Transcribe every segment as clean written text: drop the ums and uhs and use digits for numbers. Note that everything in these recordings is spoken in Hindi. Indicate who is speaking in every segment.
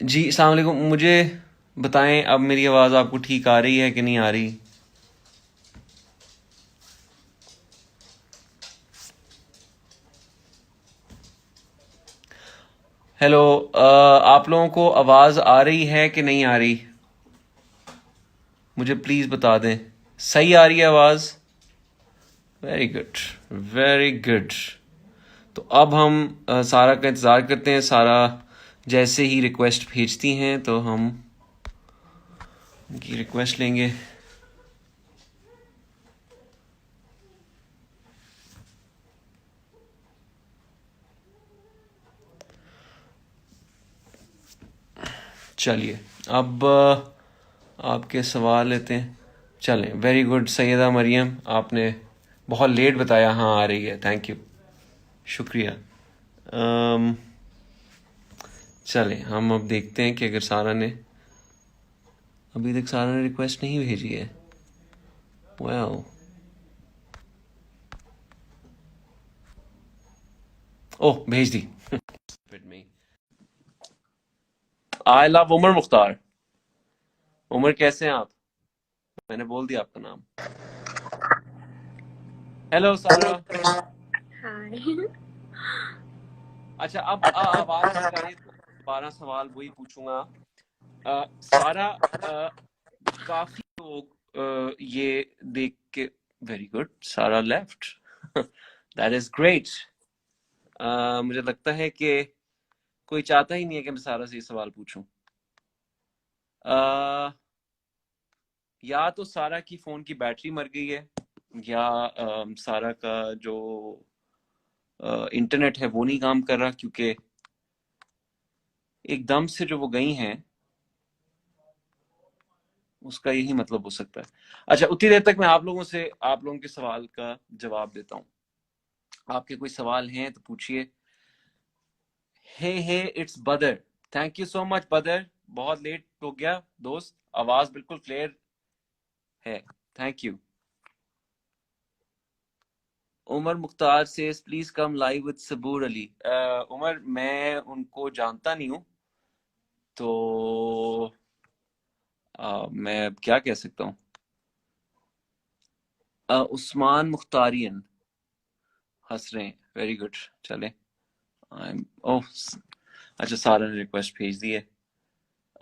Speaker 1: जी, अस्सलाम वालेकुम। मुझे बताएं, अब मेरी आवाज़ आपको ठीक आ रही है कि नहीं आ रही? हेलो, आप लोगों को आवाज़ आ रही है कि नहीं आ रही? मुझे प्लीज़ बता दें। सही आ रही है आवाज़? Very good, very good. तो अब हम सारा का इंतज़ार करते हैं। सारा जैसे ही रिक्वेस्ट भेजती हैं तो हम उनकी रिक्वेस्ट लेंगे। चलिए, अब आपके सवाल लेते हैं। चलें, वेरी गुड सैयदा मरियम, आपने बहुत लेट बताया। हाँ, आ रही है, थैंक यू, शुक्रिया। चलें, हम अब देखते हैं कि अगर सारा ने अभी तक सारा ने रिक्वेस्ट नहीं भेजी है। वाओ, ओह भेज दी। I love Umar Mukhtar. उमर, कैसे हैं आप? मैंने बोल दिया आपका नाम। हेलो सारा।
Speaker 2: हाय।
Speaker 1: अच्छा, अब आवाज ठीक आ रही है तो 12 सवाल वही पूछूंगा। सारा, काफी लोग ये देख के, वेरी गुड, सारा लेफ्ट। That is great. मुझे लगता है कि कोई चाहता ही नहीं है कि मैं सारा से ये सवाल पूछूं। अ, या तो सारा की फोन की बैटरी मर गई है, या सारा का जो इंटरनेट है वो नहीं काम कर रहा, क्योंकि एकदम से जो वो गई हैं उसका यही मतलब हो सकता है। अच्छा, उतनी देर तक मैं आप लोगों से आप लोगों के सवाल का जवाब देता हूँ। आपके कोई सवाल हैं तो पूछिए। हे इट्स बदर। थैंक यू सो मच बदर, बहुत लेट हो गया दोस्त, आवाज बिल्कुल क्लियर है। Thank you. उमर मुख्तार से प्लीज कम लाइव विद सबूर अली। उमर, मैं उनको जानता नहीं हूँ, तो मैं क्या कह सकता हूँ। उस्मान मुख्तारियन हंस रहे हैं, वेरी गुड। चले, आई एम, ओह, अच्छा, सारा ने रिक्वेस्ट भेज दी है।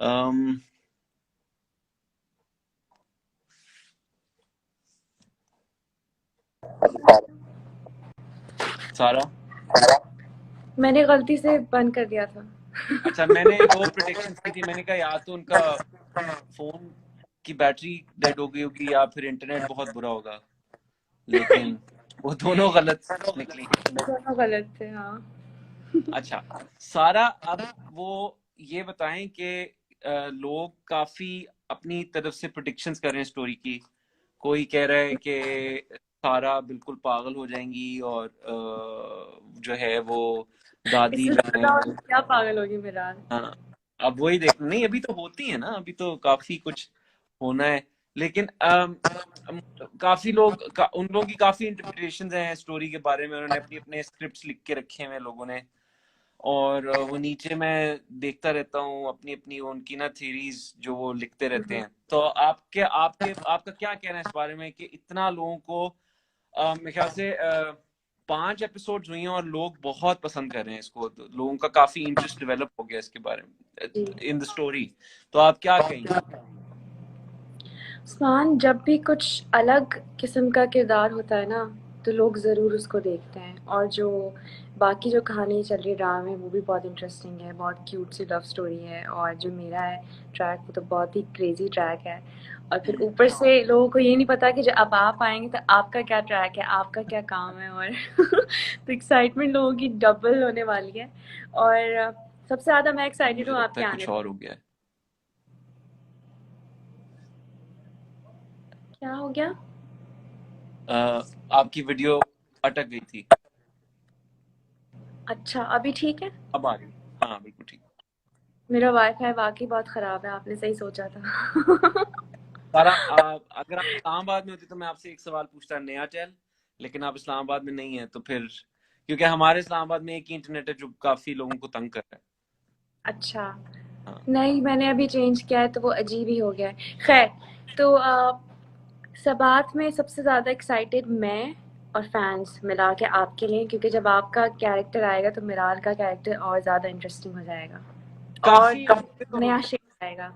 Speaker 1: um, सारा,
Speaker 2: मैंने गलती से बंद कर दिया था।
Speaker 1: अच्छा, मैंने दो प्रोडिक्शंस की थी। मैंने कहा या तो उनका फोन की बैटरी डेड हो गई होगी या फिर इंटरनेट बहुत बुरा होगा, लेकिन वो दोनों गलत निकली।
Speaker 2: दोनों गलत थे, हाँ।
Speaker 1: अच्छा सारा, अब वो ये बताएं कि लोग काफी अपनी तरफ से प्रोडिक्शंस कर रहे हैं स्टोरी की। कोई कह रहा है कि सारा बिल्कुल पागल हो जाएंगी और जो है वो दादी
Speaker 2: इससे
Speaker 1: जो है
Speaker 2: ज्यादा और
Speaker 1: वो,
Speaker 2: क्या पागल होगी मेरा।
Speaker 1: हाँ, अब वही देख, नहीं अभी तो होती है ना, अभी तो काफी कुछ होना है। लेकिन काफी लोग उन लोगों की काफी इंटरप्रिटेशंस हैं स्टोरी के बारे में। उन्होंने अपने अपने स्क्रिप्ट्स लिख के रखे हैं लोगों ने, और वो नीचे मैं देखता रहता हूँ अपनी अपनी उनकी ना थ्योरीज जो वो लिखते रहते हैं। तो आपके आपके आपका क्या कहना है इस बारे में कि इतना लोगों को, मेरे ख्याल से 5 एपिसोड्स हुई हैं और लोग बहुत पसंद कर रहे हैं इसको, तो लोगों का काफी इंटरेस्ट डेवलप हो गया इसके बारे में,
Speaker 2: जी।
Speaker 1: In the story. तो आप क्या कहेंगी?
Speaker 2: उस्मान, जब भी कुछ अलग किस्म का किरदार होता है ना, तो लोग ज़रूर उसको देखते हैं। और जो बाकी जो कहानी चल रही है ड्रामा में, वो भी बहुत इंटरेस्टिंग है, बहुत क्यूट सी लव स्टोरी है। और जो मेरा है ट्रैक, वो तो बहुत ही क्रेजी ट्रैक है। और फिर
Speaker 1: हम्म,
Speaker 2: ऊपर से लोगों को ये नहीं पता कि जब अब आप आएंगे तो आपका क्या ट्रैक है, आपका क्या काम है। और तो एक्साइटमेंट लोगों की डबल होने वाली है। और सबसे ज़्यादा मैं एक्साइटेड
Speaker 1: मुझे
Speaker 2: हूँ
Speaker 1: लगता
Speaker 2: आपके
Speaker 1: है
Speaker 2: आने
Speaker 1: कुछ
Speaker 2: पे।
Speaker 1: और हो गया है।
Speaker 2: क्या हो गया?
Speaker 1: आपकी वीडियो अटक गई थी।
Speaker 2: अच्छा, अभी ठीक है?
Speaker 1: अब आ रही, हाँ बिल्कुल ठीक।
Speaker 2: मेरा वाईफाई वाकई बहुत खराब है, आपने सही सोचा था।
Speaker 1: सारा, अगर आप इस्लामाबाद में होती तो मैं आपसे एक सवाल पूछता, नया चैल, लेकिन आप इस्लामाबाद में नहीं है तो फिर, क्योंकि हमारे इस्लामाबाद में एक ही इंटरनेट है जो काफी लोगों को तंग कर रहा है।
Speaker 2: अच्छा,
Speaker 1: हाँ
Speaker 2: नहीं, मैंने अभी चेंज किया है तो वो अजीब ही हो गया है। खैर, तो सबात में सबसे ज़्यादा एक्साइटेड मैं और फैंस मिला के आपके लिए, क्योंकि जब आपका कैरेक्टर आएगा तो मिराल का कैरेक्टर और ज़्यादा इंटरेस्टिंग हो जाएगा और
Speaker 1: काफी मुझे तो,
Speaker 2: नया शेप आएगा।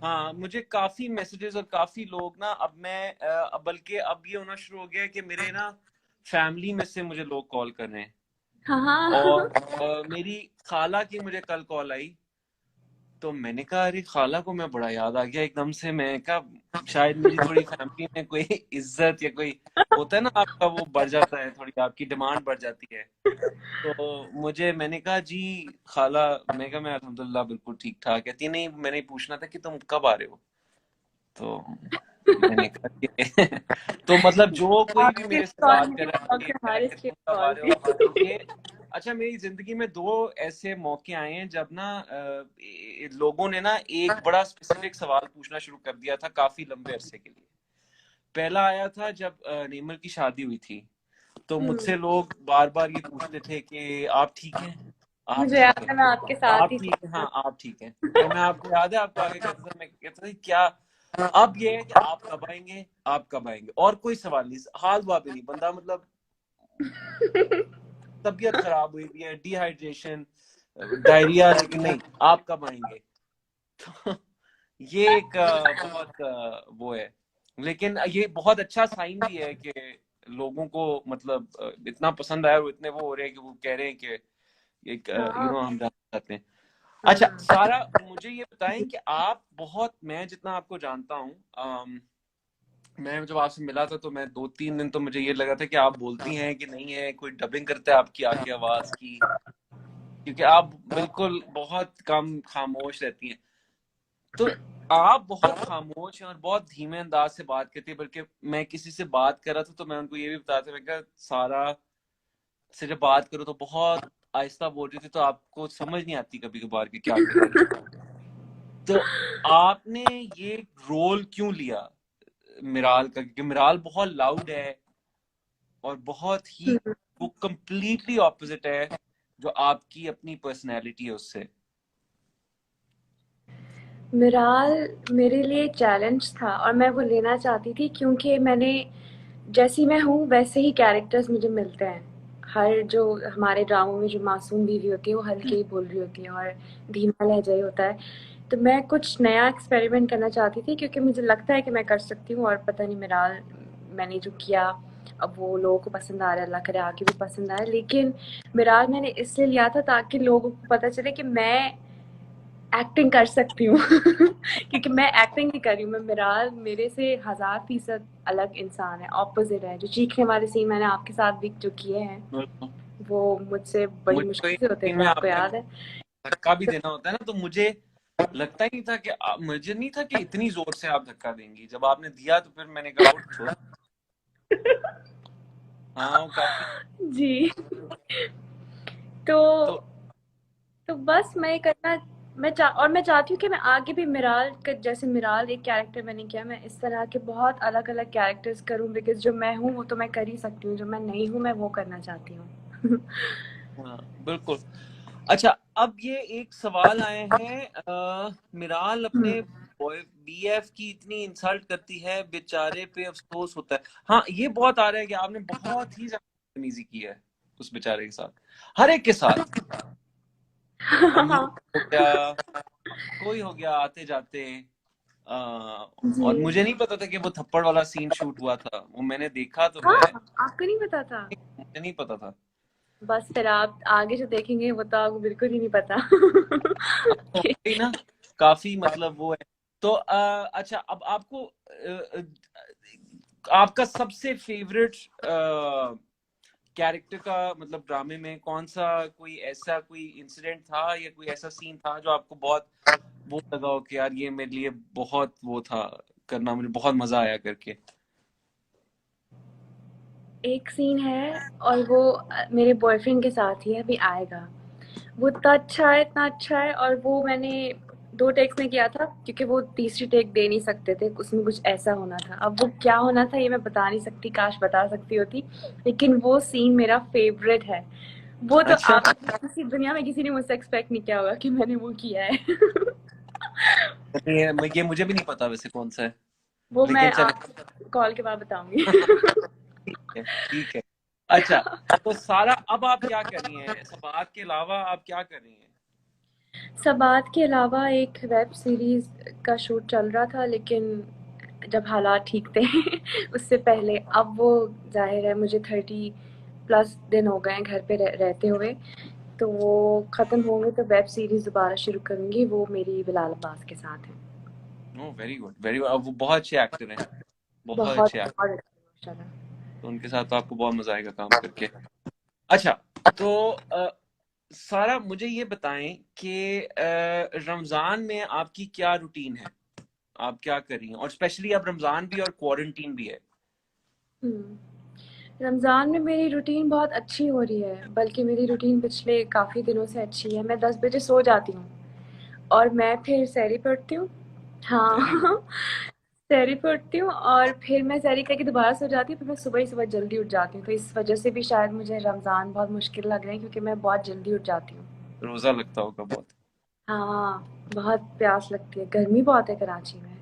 Speaker 1: हाँ मुझे काफी मैसेजेस और काफी लोग ना, अब मैं बल्कि अब ये होना शुरू हो गया है कि मेरे ना फैमिली में से मुझे लोग कॉल कर रहे हैं।
Speaker 2: हाँ,
Speaker 1: और
Speaker 2: हाँ।
Speaker 1: मेरी खाला की मुझे कल कॉल आई, तो मैंने कहा अरे खाला को मैं बड़ा याद आ गया एकदम से। मैं कहा शायद मेरी थोड़ी फैमिली में कोई इज्जत या कोई होता है ना आपका, वो बढ़ जाता है, थोड़ी आपकी डिमांड बढ़ जाती है। तो मुझे, मैंने कहा जी खाला, मैं कहा मैं अल्हम्दुलिल्लाह बिल्कुल ठीक ठाक। कहती है नहीं मैंने पूछना था कि तुम कब आ रहे हो। तो मैंने कहा कि तो मतलब जो कोई भी
Speaker 2: आपके
Speaker 1: मेरे
Speaker 2: लिए
Speaker 1: से
Speaker 2: कॉल
Speaker 1: बात
Speaker 2: नहीं
Speaker 1: कर रहा है
Speaker 2: थी,
Speaker 1: कि
Speaker 2: डॉक्टर
Speaker 1: मैं
Speaker 2: हारिस
Speaker 1: कि
Speaker 2: के
Speaker 1: तुम
Speaker 2: लिए
Speaker 1: कब आ
Speaker 2: कॉल
Speaker 1: रहे
Speaker 2: थी।
Speaker 1: हो, तो ये अच्छा मेरी जिंदगी में दो ऐसे मौके आए हैं जब ना लोगों ने ना एक बड़ा स्पेसिफिक सवाल पूछना शुरू कर दिया था काफी लंबे अरसे के लिए। पहला आया था जब नेमर की शादी हुई थी, तो
Speaker 2: हुँ,
Speaker 1: मुझसे लोग बार बार ये पूछते थे कि आप ठीक हैं, आप
Speaker 2: मुझे
Speaker 1: ठीक
Speaker 2: याद
Speaker 1: हैं,
Speaker 2: है मैं आपके साथ
Speaker 1: आप
Speaker 2: ही
Speaker 1: ठीक
Speaker 2: थी।
Speaker 1: हैं, हाँ आप ठीक हैं। तो मैं, आपको याद है, आपको आगे कहता था, मैं कहता था क्या, अब ये है कि आप कब आएंगे, आप कब आएंगे, और कोई सवाल नहीं, हाल हुआ भी नहीं, बंदा मतलब तबीयत खराब हुई भी है, डिहाइड्रेशन, डायरिया, लेकिन नहीं, आप कब आएंगे। तो ये एक बहुत वो है, लेकिन ये बहुत अच्छा साइन भी है कि लोगों को मतलब इतना पसंद आया और इतने वो हो रहे हैं कि वो कह रहे हैं कि एक
Speaker 2: हाँ,
Speaker 1: हम जाना चाहते हैं। अच्छा
Speaker 2: हाँ।
Speaker 1: सारा, मुझे ये बताएं कि आप बहुत, मैं जितना आपको जानता हूँ, मैं जब आपसे मिला था तो मैं 2-3 दिन तो मुझे ये लगा था कि आप बोलती हैं कि नहीं है, कोई डबिंग करता है आपकी आके आवाज की, क्योंकि आप बिल्कुल बहुत कम खामोश रहती हैं। तो आप बहुत खामोश हैं और बहुत धीमे अंदाज से बात करती है, बल्कि मैं किसी से बात कर रहा था तो मैं उनको ये भी बताया था, मैं कहा सारा से जब बात करो तो बहुत आहिस्ता बोल रही थी, तो आपको समझ नहीं आती कभी कभार कि क्या कह रही है। तो आपने ये रोल क्यों लिया मिराल का, क्योंकि मिराल बहुत लाउड है और बहुत ही,
Speaker 2: हुँ।
Speaker 1: वो कंप्लीटली ऑपोजिट है जो आपकी अपनी पर्सनैलिटी है उससे।
Speaker 2: मिराल मेरे लिए चैलेंज था और मैं वो लेना चाहती थी, क्योंकि मैंने जैसी मैं हूँ वैसे ही कैरेक्टर्स मुझे मिलते हैं। हर जो हमारे ड्रामों में जो मासूम बीवी होती है वो हल्के ही बोल रही होती है और धीमा लहजा ही होता है। तो मैं कुछ नया एक्सपेरिमेंट करना चाहती थी, क्योंकि मुझे लगता है कि मैं कर सकती हूँ, और पता नहीं मिराल मैंने जो किया अब वो लोगों को पसंद आ रहा है, अल्लाह करे आगे भी पसंद आए। लेकिन मिराल मैंने इसलिए लिया था ताकि लोगों को पता चले कि मैं एक्टिंग कर सकती हूँ। क्योंकि मैं एक्टिंग नहीं कर रही हूँ, मैं मिराल मेरे से 1000% अलग इंसान है, ऑपोजिट है। जो चीखने वाले सीन मैंने आपके साथ भी जो किए हैं वो मुझसे बड़ी
Speaker 1: मुझे तो
Speaker 2: मुश्किल से होते
Speaker 1: यकीन
Speaker 2: थे,
Speaker 1: में
Speaker 2: आपको
Speaker 1: आपने
Speaker 2: याद है?
Speaker 1: धक्का भी देना होता है ना, तो मुझे लगता ही नहीं था कि मुझे नहीं था कि इतनी जोर से आप धक्का देंगी। जब आपने दिया तो फिर मैंने कहा उठ थोड़ा, हाँ वो काफी।
Speaker 2: जी। तो
Speaker 1: तो
Speaker 2: तो बस मैं करना, मैं चाहती हूँ कि मैं आगे भी मिराल का, जैसे मिराल एक कैरेक्टर मैंने किया, मैं इस तरह के बहुत अलग अलग कैरेक्टर्स करूँ, बिकॉज जो मैं हूँ वो तो मैं कर ही सकती हूँ, जो मैं नहीं हूँ मैं वो करना चाहती हूँ।
Speaker 1: हाँ बिल्कुल। अच्छा अब ये एक सवाल आए हैं, मिराल
Speaker 2: हम्म।
Speaker 1: अपने बॉय बीएफ की इतनी इंसल्ट करती है, बेचारे पे अफसोस होता है। हाँ ये बहुत आ रहा है कि आपने बहुत ही ज्यादा बदतमीजी की है उस बेचारे के साथ, हर एक के साथ, अमीर हो गया, कोई हो गया आते जाते। और
Speaker 2: जी।
Speaker 1: मुझे नहीं पता था कि वो थप्पड़ वाला सीन शूट हुआ था, वो मैंने देखा तो
Speaker 2: हाँ,
Speaker 1: मैं,
Speaker 2: आपको नहीं पता था?
Speaker 1: मुझे नहीं पता था।
Speaker 2: बस फिर आप आगे जो देखेंगे वो तो आपको बिल्कुल ही नहीं पता।
Speaker 1: हाँ, तो वही ना, काफी मतलब वो है। तो अच्छा अब आपको आपका सबसे फेवरेट कैरेक्टर का मतलब ड्रामे में कौन सा, कोई ऐसा कोई इंसिडेंट था या कोई ऐसा सीन था जो आपको बहुत वो लगा हो कि यार ये मेरे लिए बहुत वो था, करना मुझे बहुत मजा आया करके।
Speaker 2: एक सीन है और वो मेरे बॉयफ्रेंड के साथ ही है, अभी आएगा। वो इतना अच्छा है, और वो मैंने 2 टेक्स में किया था, क्योंकि वो तीसरी टेक दे नहीं सकते थे, उसमें कुछ ऐसा होना था। अब वो क्या होना था ये मैं बता नहीं सकती, काश बता सकती होती। लेकिन वो सीन मेरा फेवरेट है। वो तो
Speaker 1: अच्छा,
Speaker 2: आप किसी दुनिया में किसी ने मुझसे एक्सपेक्ट नहीं किया होगा कि मैंने वो किया है।
Speaker 1: ये मुझे भी नहीं पता वैसे कौन सा है,
Speaker 2: वो मैं
Speaker 1: लेकिन चले।
Speaker 2: आपको कॉल के बाद बताऊंगी।
Speaker 1: ठीक है, ठीक है। अच्छा, तो सारा अब आप क्या कर रही हैं, सबात के अलावा आप क्या कर रही हैं?
Speaker 2: सबात के अलावा एक वेब सीरीज का शूट चल रहा था, लेकिन जब हालात ठीक थे उससे पहले, अब वो जाहिर है मुझे 30+ दिन हो गए हैं घर पे रहते हुए, तो वो ख़त्म होंगे तो वेब सीरीज दोबारा शुरू करूंगी, वो मेरी बिलाल अब्बास के साथ है।
Speaker 1: Oh very good, very good. अब वो बहुत अच्छे एक्टर हैं, बहुत
Speaker 2: बहुत
Speaker 1: अच्छे एक्टर।
Speaker 2: बहुत अच्छा माशाल्लाह।
Speaker 1: तो उनके साथ तो आपको बहुत मजा आएगा काम करके। अच्छा, तो सारा मुझे ये बताएं कि रमजान में आपकी क्या रूटीन है, आप क्या कर रही हैं, और स्पेशली अब रमजान भी और क्वारंटीन भी है।
Speaker 2: रमज़ान में मेरी रूटीन बहुत अच्छी हो रही है, बल्कि मेरी रूटीन पिछले काफ़ी दिनों से अच्छी है। मैं 10 बजे सो जाती हूँ और मैं फिर सहरी पढ़ती हूँ।
Speaker 1: Very good.
Speaker 2: हाँ, सहरी पढ़ती हूँ और फिर मैं सहरी करके दोबारा सो जाती हूँ, फिर मैं सुबह ही सुबह जल्दी उठ जाती हूँ। तो इस वज़ह से भी शायद मुझे रमज़ान बहुत मुश्किल लग रहा है, क्योंकि मैं बहुत जल्दी उठ जाती हूँ।
Speaker 1: रोजा लगता होगा बहुत।
Speaker 2: हाँ, बहुत प्यास लगती है, गर्मी बहुत है कराची में।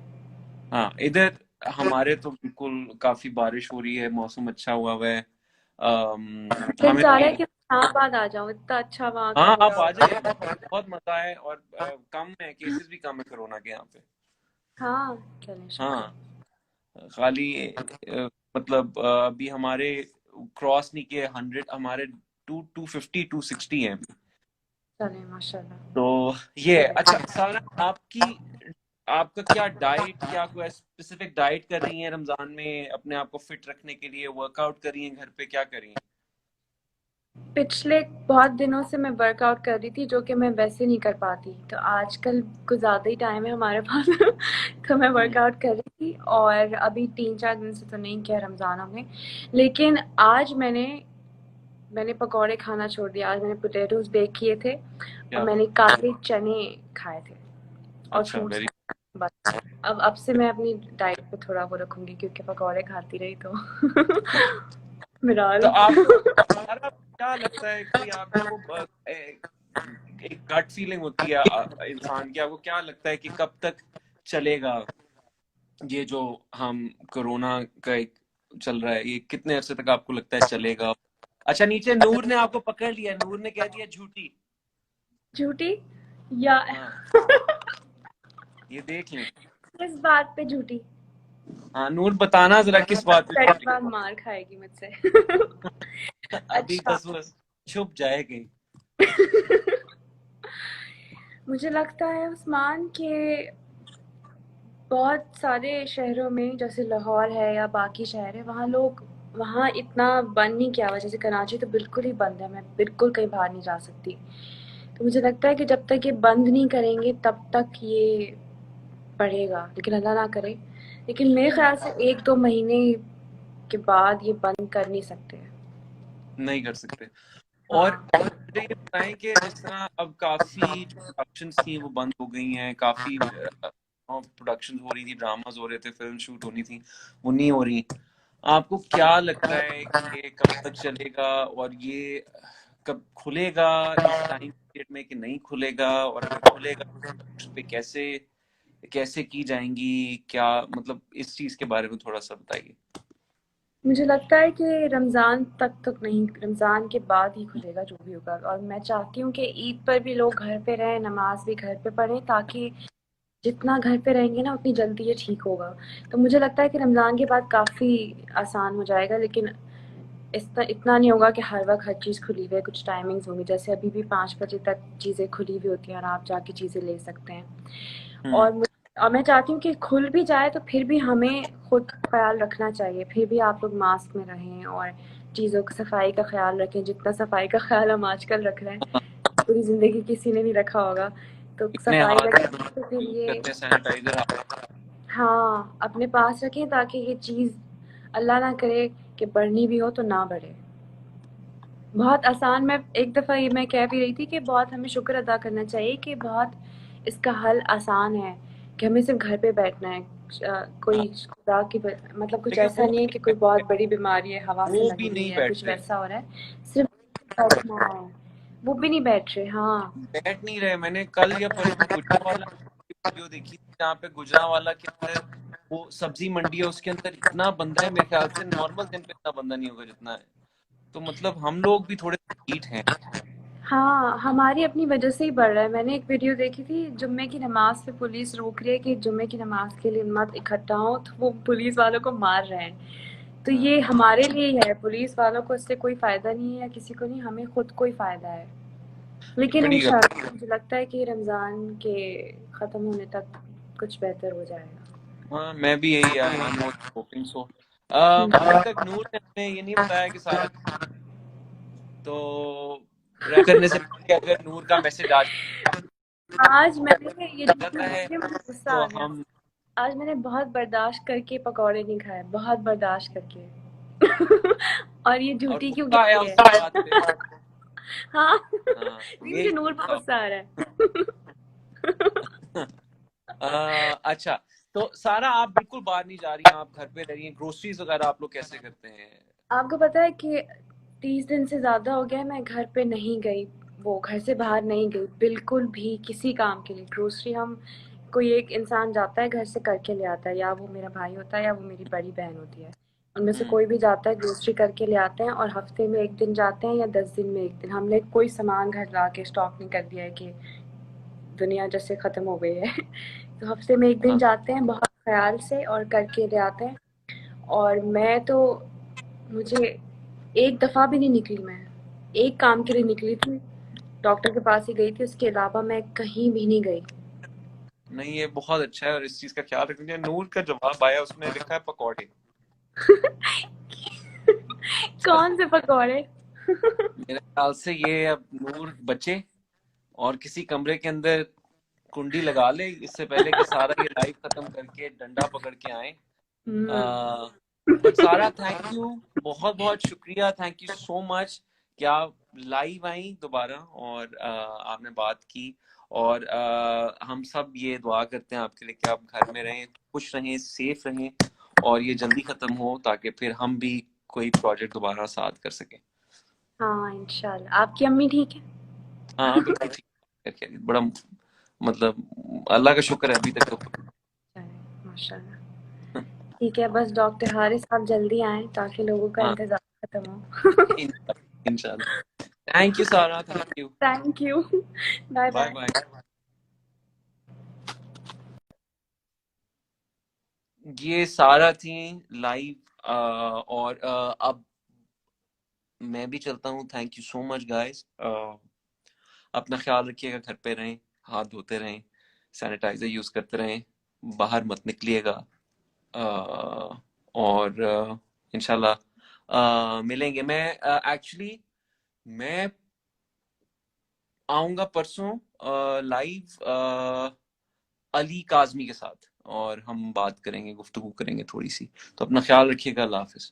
Speaker 1: हाँ, इधर हमारे तो बिल्कुल काफी बारिश हो रही है, मौसम अच्छा हुआ है।
Speaker 2: दिल
Speaker 1: हमें
Speaker 2: चाह
Speaker 1: भी।
Speaker 2: रहा है कि इस्लामाबाद आ जाऊँ, इतना अच्छा वहाँ का
Speaker 1: हाँ,
Speaker 2: हो
Speaker 1: आप
Speaker 2: रहा
Speaker 1: आ
Speaker 2: होता
Speaker 1: जाइए,
Speaker 2: है।
Speaker 1: बहुत मजा है, और कम है, केसेस भी कम है कोरोना के यहाँ पे।
Speaker 2: हाँ, चलें शुक्र
Speaker 1: हाँ,
Speaker 2: है।
Speaker 1: खाली मतलब अभी हमारे क्रॉस नहीं किए 100, हमारे 250 260 हैं।
Speaker 2: चलें माशाल्लाह।
Speaker 1: तो ये अच्छा, सारा आपकी, आपका क्या डाइट, क्या कोई स्पेसिफिक डाइट कर रही हैं रमजान में अपने आप को फिट रखने के लिए, वर्कआउट कर रही हैं घर पे, क्या कर रही हैं?
Speaker 2: पिछले बहुत दिनों से मैं वर्कआउट कर रही थी, जो कि मैं वैसे नहीं कर पाती। तो आजकल कुछ ज़्यादा ही टाइम है हमारे पास तो मैं
Speaker 1: हम्म।
Speaker 2: वर्कआउट कर रही थी, और अभी 3-4 दिन से तो नहीं किया रमज़ानों में। लेकिन आज मैंने मैंने पकौड़े खाना छोड़ दिया। आज मैंने पोटैटोज़ बेक किए थे और
Speaker 1: क्या
Speaker 2: मैंने
Speaker 1: बात।
Speaker 2: काले चने खाए थे और
Speaker 1: अच्छा,
Speaker 2: फ्रूट्स
Speaker 1: वेरी।
Speaker 2: खाए। बस अब से मैं अपनी डाइट पे थोड़ा वो रखूंगी, क्योंकि पकौड़े खाती रही तो
Speaker 1: तो
Speaker 2: मिराल।
Speaker 1: आपको सारा क्या लगता है, कोई आपको एक गट फीलिंग होती है इंसान की, आपको क्या लगता है कि कब तक चलेगा ये जो हम कोरोना का एक चल रहा है, ये कितने अरसे तक आपको लगता है चलेगा? अच्छा, नीचे नूर ने आपको पकड़ लिया, नूर ने कह दिया झूठी।
Speaker 2: झूठी या
Speaker 1: हाँ, ये देख लें।
Speaker 2: किस बात पे झूठी?
Speaker 1: हाँ नूर, बताना जरा किस बात पे
Speaker 2: पहली
Speaker 1: झूठी।
Speaker 2: बार मार खाएगी मुझसे।
Speaker 1: अभी
Speaker 2: अच्छा।
Speaker 1: बस बस छुप जाएगी।
Speaker 2: मुझे लगता है उस्मान के बहुत सारे शहरों में, जैसे लाहौर है या बाकी शहर है, वहाँ लोग, वहाँ इतना बंद नहीं किया हुआ। जैसे कराची तो बिल्कुल ही बंद है, मैं बिल्कुल कहीं बाहर नहीं जा सकती। तो मुझे लगता है कि जब तक ये बंद नहीं करेंगे तब तक ये बढ़ेगा, लेकिन अल्लाह ना करे। लेकिन मेरे ख्याल से 1-2 महीने के बाद ये बंद कर नहीं सकते।
Speaker 1: नहीं कर सकते। और
Speaker 2: हाँ।
Speaker 1: मुझे ये बताएं कि जिस तरह अब काफी प्रोडक्शंस थी वो बंद हो गई हैं, काफी प्रोडक्शंस हो रही थी, ड्रामास हो रहे थे, फिल्म शूट होनी थी, वो नहीं हो रही। आपको क्या लगता है कि ये कब तक चलेगा, और ये कब खुलेगा इस टाइम पीरियड में, कि नहीं खुलेगा, और अगर खुलेगा तो उस पे कैसे कैसे की जाएंगी, क्या मतलब इस चीज के बारे में थोड़ा सा बताइए।
Speaker 2: मुझे लगता है कि रमज़ान तक नहीं, रमज़ान के बाद ही खुलेगा जो भी होगा। और मैं चाहती हूँ कि ईद पर भी लोग घर पे रहें, नमाज भी घर पे पढ़ें, ताकि जितना घर पे रहेंगे ना उतनी जल्दी ये ठीक होगा। तो मुझे लगता है कि रमज़ान के बाद काफ़ी आसान हो जाएगा, लेकिन इतना नहीं होगा कि हर वक्त हर चीज़ खुली हुई है। कुछ टाइमिंग्स होंगी, जैसे अभी भी 5 बजे तक चीज़ें खुली हुई होती हैं और आप जाके चीज़ें ले सकते हैं।
Speaker 1: हम्म।
Speaker 2: और और मैं चाहती हूँ कि खुल भी जाए तो फिर भी हमें खुद ख्याल रखना चाहिए, फिर भी आप लोग मास्क में रहें और चीज़ों की सफाई का ख्याल रखें, जितना सफाई का ख्याल हम आजकल रख रहे हैं पूरी ज़िंदगी किसी ने नहीं रखा होगा। तो
Speaker 1: इतने
Speaker 2: सफाई
Speaker 1: हाथ
Speaker 2: रखें तो फिर
Speaker 1: यूज
Speaker 2: ये,
Speaker 1: करते हैं, सैनिटाइजर हाथ।
Speaker 2: हाँ, अपने पास रखें ताकि ये चीज़ अल्लाह ना करे कि बढ़नी भी हो तो ना बढ़े। बहुत आसान, मैं एक दफ़ा ये मैं कह भी रही थी कि बहुत हमें शुक्र अदा करना चाहिए कि बहुत इसका हल आसान है, कि हमें सिर्फ घर पे बैठना है।
Speaker 1: हाँ,
Speaker 2: कोई खुदा की मतलब कुछ
Speaker 1: लेकिन
Speaker 2: ऐसा नहीं है कि कोई बहुत बड़ी बीमारी है, हवा से
Speaker 1: वो भी
Speaker 2: लग रही
Speaker 1: नहीं
Speaker 2: है, कुछ
Speaker 1: बैठते।
Speaker 2: वैसा हो रहा है। सिर्फ बैठना है, वो भी नहीं बैठ रहे। हाँ
Speaker 1: बैठ नहीं रहे। मैंने कल या परसों गुजरांवाला की वीडियो देखी थी, जहाँ पे गुजरांवाला के अंदर वो सब्जी मंडी है, उसके अंदर इतना बंदा है, मेरे ख्याल से नॉर्मल दिन पे इतना बंदा नहीं होगा जितना है। तो मतलब हम लोग भी थोड़े ढीठ हैं।
Speaker 2: हाँ, हमारी अपनी वजह से ही बढ़ रहा है। मैंने एक वीडियो देखी थी, जुम्मे की नमाज पे पुलिस रोक रही है कि जुम्मे की नमाज के लिए मत इकट्ठा हो, तो वो पुलिस वालों को मार रहे हैं। तो ये
Speaker 1: हाँ,
Speaker 2: हमारे लिए ही है, पुलिस वालों को इससे कोई फायदा नहीं है या किसी को नहीं, हमें खुद को ही फायदा है। लेकिन
Speaker 1: बड़ी गलत।
Speaker 2: इंशाल्लाह मुझे लगता है कि रमजान के खत्म होने तक कुछ बेहतर हो जाएगा।
Speaker 1: हाँ, मैं भी यही, आई एम होपिंग सो। अभी तक नूर ने हमें ये नहीं बताया कि सारा, तो रैप करने से पहले अगर नूर का मैसेज आ
Speaker 2: आज मैंने ये
Speaker 1: जाता है
Speaker 2: मुझे गुस्सा
Speaker 1: तो
Speaker 2: आ गया।
Speaker 1: हम
Speaker 2: आज मैंने बहुत बर्दाश्त करके पकौड़े नहीं खाए, बहुत बर्दाश्त करके। और ये
Speaker 1: और
Speaker 2: झूठी क्यों
Speaker 1: गुस्सा
Speaker 2: कह
Speaker 1: आया
Speaker 2: रही
Speaker 1: उस
Speaker 2: है?
Speaker 1: बात पे।
Speaker 2: हाँ।
Speaker 1: हाँ,
Speaker 2: नहीं,
Speaker 1: ये
Speaker 2: मुझे नूर पे गुस्सा आ रहा है।
Speaker 1: अच्छा, तो सारा आप बिल्कुल बाहर नहीं जा रही हैं, आप घर पे रह रही हैं। ग्रोसरीज वगैरह आप लोग कैसे करते हैं?
Speaker 2: आपको पता है कि 30 दिन से ज़्यादा हो गया है मैं घर पे नहीं गई, वो घर से बाहर नहीं गई बिल्कुल भी किसी काम के लिए। ग्रोसरी हम कोई एक इंसान जाता है घर से करके ले आता है, या वो मेरा भाई होता है या वो मेरी बड़ी बहन होती है, उनमें से
Speaker 1: हम्म।
Speaker 2: कोई भी जाता है ग्रोसरी करके ले आते हैं। और हफ्ते में एक दिन जाते हैं या 10 दिन में एक दिन। हमने कोई सामान घर ला के स्टॉक नहीं कर दिया है कि दुनिया जैसे ख़त्म हो गई है। तो हफ्ते में एक दिन
Speaker 1: हाँ,
Speaker 2: जाते हैं बहुत ख्याल से और करके ले आते हैं। और मैं तो, मुझे एक दफ़ा भी नहीं निकली मैं। एक काम के लिए निकली थी, डॉक्टर के पास ही गई थी, उसके अलावा मैं कहीं भी नहीं गई।
Speaker 1: नहीं ये बहुत अच्छा है और इस चीज का ख्याल रखना। नूर का जवाब आया, उसने लिखा है पकौड़े।
Speaker 2: कौन से पकौड़े?
Speaker 1: मेरे ख्याल से ये अब नूर बचे और किसी कमरे के अंदर कुंडी लगा ले, इससे पहले कि सारा ये लाइव खत्म करके डंडा पकड़ के आए।
Speaker 2: हुँ।
Speaker 1: बट सारा थैंक यू, बहुत बहुत शुक्रिया, थैंक यू सो मच कि आप लाइव आई दोबारा और आपने बात की। और हम सब ये दुआ करते हैं आपके लिए कि आप घर में रहें, खुश रहें, सेफ रहें और ये जल्दी खत्म हो ताकि फिर हम भी कोई प्रोजेक्ट दोबारा साथ कर सकें।
Speaker 2: हाँ, इंशाल्लाह। आपकी अम्मी ठीक है?
Speaker 1: हाँ बिल्कुल ठीक है, खैरियत, बड़ा मतलब अल्लाह का शुक्र है अभी तक तो।
Speaker 2: चलिए, माशाल्लाह। ठीक है, बस डॉक्टर हारिस आप जल्दी आएँ ताकि लोगों का
Speaker 1: हाँ,
Speaker 2: इंतज़ार खत्म हो।
Speaker 1: इंशाल्लाह। Thank you Sara, thank you.
Speaker 2: Thank you. Bye
Speaker 1: bye
Speaker 2: bye.
Speaker 1: Bye. ये सारा थी लाइव और अब मैं भी चलता हूँ। Thank you so much guys. अपना ख्याल रखिएगा, घर पे रहें, हाथ धोते रहें, सैनिटाइजर यूज करते रहें, बाहर मत निकलिएगा। और इंशाल्लाह मिलेंगे। मैं एक्चुअली मैं आऊंगा परसों लाइव अली काजमी के साथ और हम बात करेंगे, गुफ्तगू करेंगे थोड़ी सी। तो अपना ख्याल रखिएगा। अल्लाह हाफिज।